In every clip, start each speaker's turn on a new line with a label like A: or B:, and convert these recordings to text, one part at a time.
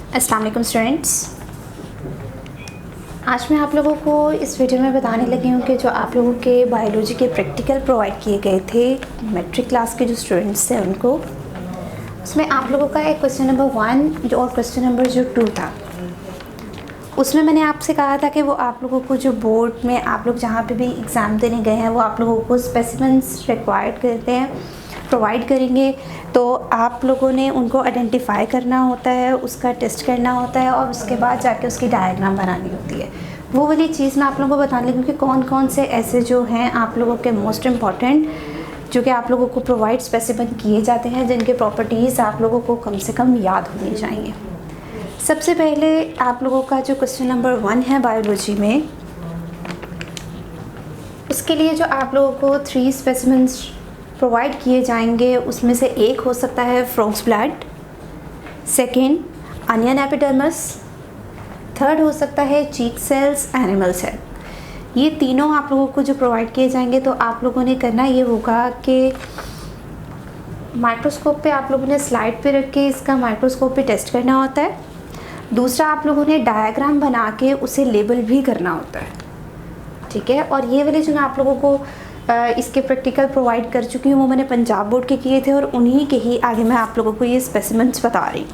A: अस्सलाम वालेकुम स्टूडेंट्स, आज मैं आप लोगों को इस वीडियो में बताने लगी हूँ कि जो आप लोगों के बायोलॉजी के प्रैक्टिकल प्रोवाइड किए गए थे मैट्रिक क्लास के जो स्टूडेंट्स थे उनको, उसमें आप लोगों का एक क्वेश्चन नंबर 1 और क्वेश्चन नंबर जो 2 था, उसमें मैंने आपसे कहा था कि वो आप लोगों को जो बोर्ड में आप लोग जहाँ पे भी एग्ज़ाम देने गए हैं वो आप लोगों को स्पेसिमेंस रिक्वायर्ड करते हैं, प्रोवाइड करेंगे, तो आप लोगों ने उनको आइडेंटिफाई करना होता है, उसका टेस्ट करना होता है और उसके बाद जाके उसकी डायग्राम बनानी होती है। वो वाली चीज़ मैं आप लोगों को बताने लगी कि कौन कौन से ऐसे जो हैं आप लोगों के मोस्ट इम्पॉर्टेंट जो कि आप लोगों को प्रोवाइड स्पेसिमेन किए जाते हैं, जिनके प्रॉपर्टीज़ आप लोगों को कम से कम याद होनी चाहिए। सबसे पहले आप लोगों का जो क्वेश्चन नंबर 1 है बायोलॉजी में, उसके लिए जो आप लोगों को 3 स्पेसिमेंस प्रोवाइड किए जाएंगे, उसमें से एक हो सकता है frogs blood, second onion epidermis, third हो सकता है चीक सेल्स एनिमल सेल। ये तीनों आप लोगों को जो प्रोवाइड किए जाएंगे, तो आप लोगों ने करना ये होगा कि माइक्रोस्कोप पे आप लोगों ने स्लाइड पे रख के इसका माइक्रोस्कोप पे टेस्ट करना होता है। दूसरा, आप लोगों ने डायग्राम बना के उसे लेबल भी करना होता है, ठीक है। और ये वाले जो मैं आप लोगों को इसके प्रैक्टिकल प्रोवाइड कर चुकी हूँ वो मैंने पंजाब बोर्ड के किए थे और उन्हीं के ही आगे मैं आप लोगों को ये स्पेसिमेंट्स बता रही हूँ।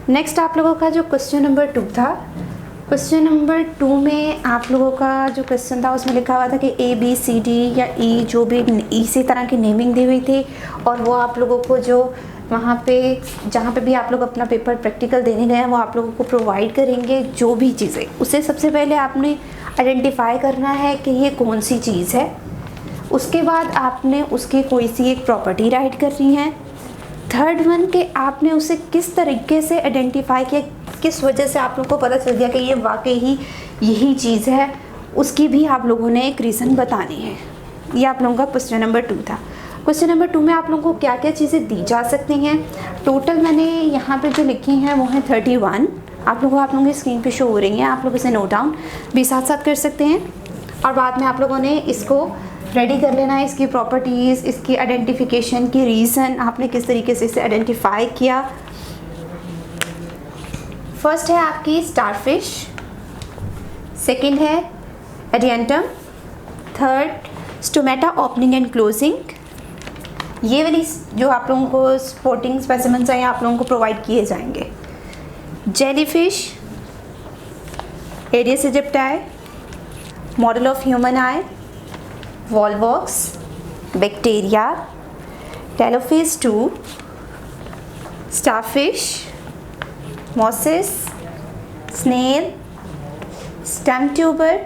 A: नेक्स्ट आप लोगों का जो क्वेश्चन नंबर 2 था, क्वेश्चन नंबर 2 में आप लोगों का जो क्वेश्चन था उसमें लिखा हुआ था कि ABCD या E, जो भी इसी तरह की नेमिंग दी हुई थी, और वो आप लोगों को जो वहाँ पे जहाँ पे भी आप लोग अपना पेपर प्रैक्टिकल देने गए हैं वो आप लोगों को प्रोवाइड करेंगे जो भी चीज़ें, उसे सबसे पहले आपने आइडेंटिफाई करना है कि ये कौन सी चीज़ है। उसके बाद आपने उसकी कोई सी एक प्रॉपर्टी राइट करनी है। थर्ड वन के आपने उसे किस तरीके से आइडेंटिफाई किया, किस वजह से आप लोगों को पता चल गया कि ये वाकई ही यही चीज़ है, उसकी भी आप लोगों ने एक रीज़न बतानी है। ये आप लोगों का क्वेश्चन नंबर 2 था। क्वेश्चन नंबर 2 में आप लोगों को क्या क्या चीज़ें दी जा सकती हैं, टोटल मैंने यहाँ पे जो लिखी हैं वो हैं 31। आप लोगों की स्क्रीन पे शो हो रही हैं, आप लोग इसे नोट डाउन भी साथ साथ कर सकते हैं और बाद में आप लोगों ने इसको रेडी कर लेना है। इसकी प्रॉपर्टीज़, इसकी आइडेंटिफिकेशन की रीज़न, आपने किस तरीके से इसे आइडेंटिफाई किया। फर्स्ट है आपकी स्टारफिश, सेकंड है Adiantum, third stomata opening and closing. ये वाली जो आप लोगों को स्पोर्टिंग स्पेसिमेंस हैं आप लोगों को प्रोवाइड किए जाएंगे। Jellyfish, aedes aegypti, model of human eye, volvox, bacteria, telophase 2, starfish, mosses, snail, stem tuber,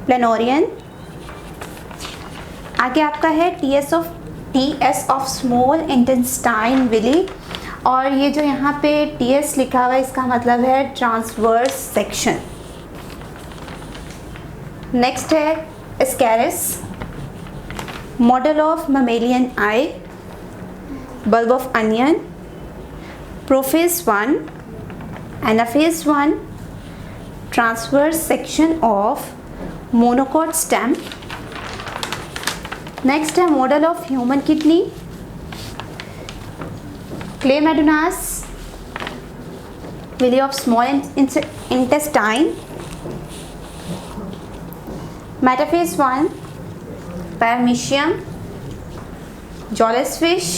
A: planarian. आगे आपका है TS of small intestine villi, और ये जो यहाँ पे TS लिखा हुआ है इसका मतलब है ट्रांसवर्स सेक्शन। नेक्स्ट है ascaris, model of mammalian eye, bulb of onion, prophase 1, anaphase 1, transverse section of monocot stem. Next है model of human kidney, chlamydomonas, villi of small intestine, metaphase 1, paramecium, jellyfish,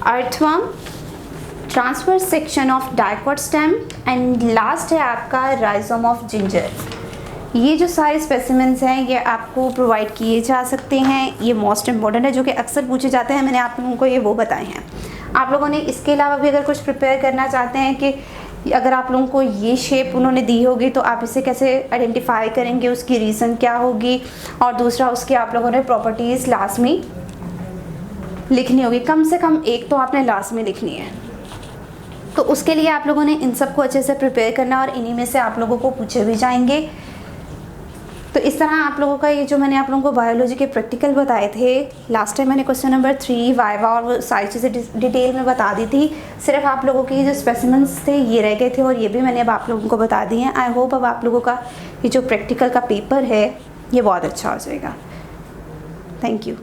A: earthworm, transverse section of dicot stem, and last है आपका rhizome of ginger. ये जो सारे specimens हैं ये आपको provide किए जा सकते हैं, ये मोस्ट इम्पॉर्टेंट है जो कि अक्सर पूछे जाते हैं, मैंने आप लोगों को ये वो बताए हैं। आप लोगों ने इसके अलावा भी अगर कुछ प्रिपेयर करना चाहते हैं कि अगर आप लोगों को ये शेप उन्होंने दी होगी तो आप इसे कैसे आइडेंटिफाई करेंगे, उसकी रीज़न क्या होगी, और दूसरा उसकी आप लोगों ने प्रॉपर्टीज़ लास्ट में लिखनी होगी, कम से कम एक तो आपने लास्ट में लिखनी है। तो उसके लिए आप लोगों ने इन सब को अच्छे से प्रिपेयर करना और इन्हीं में से आप लोगों को पूछे भी जाएंगे। तो इस तरह आप लोगों का ये जो मैंने आप लोगों को बायोलॉजी के प्रैक्टिकल बताए थे, लास्ट टाइम मैंने क्वेश्चन नंबर 3 वाइवा और वो सारी चीज़ें डिटेल में बता दी थी। सिर्फ आप लोगों के जो स्पेसिमेंस थे ये रह गए थे और ये भी मैंने अब आप लोगों को बता दिए हैं। आई होप अब आप लोगों का ये जो प्रैक्टिकल का पेपर है ये बहुत अच्छा हो जाएगा। Thank you.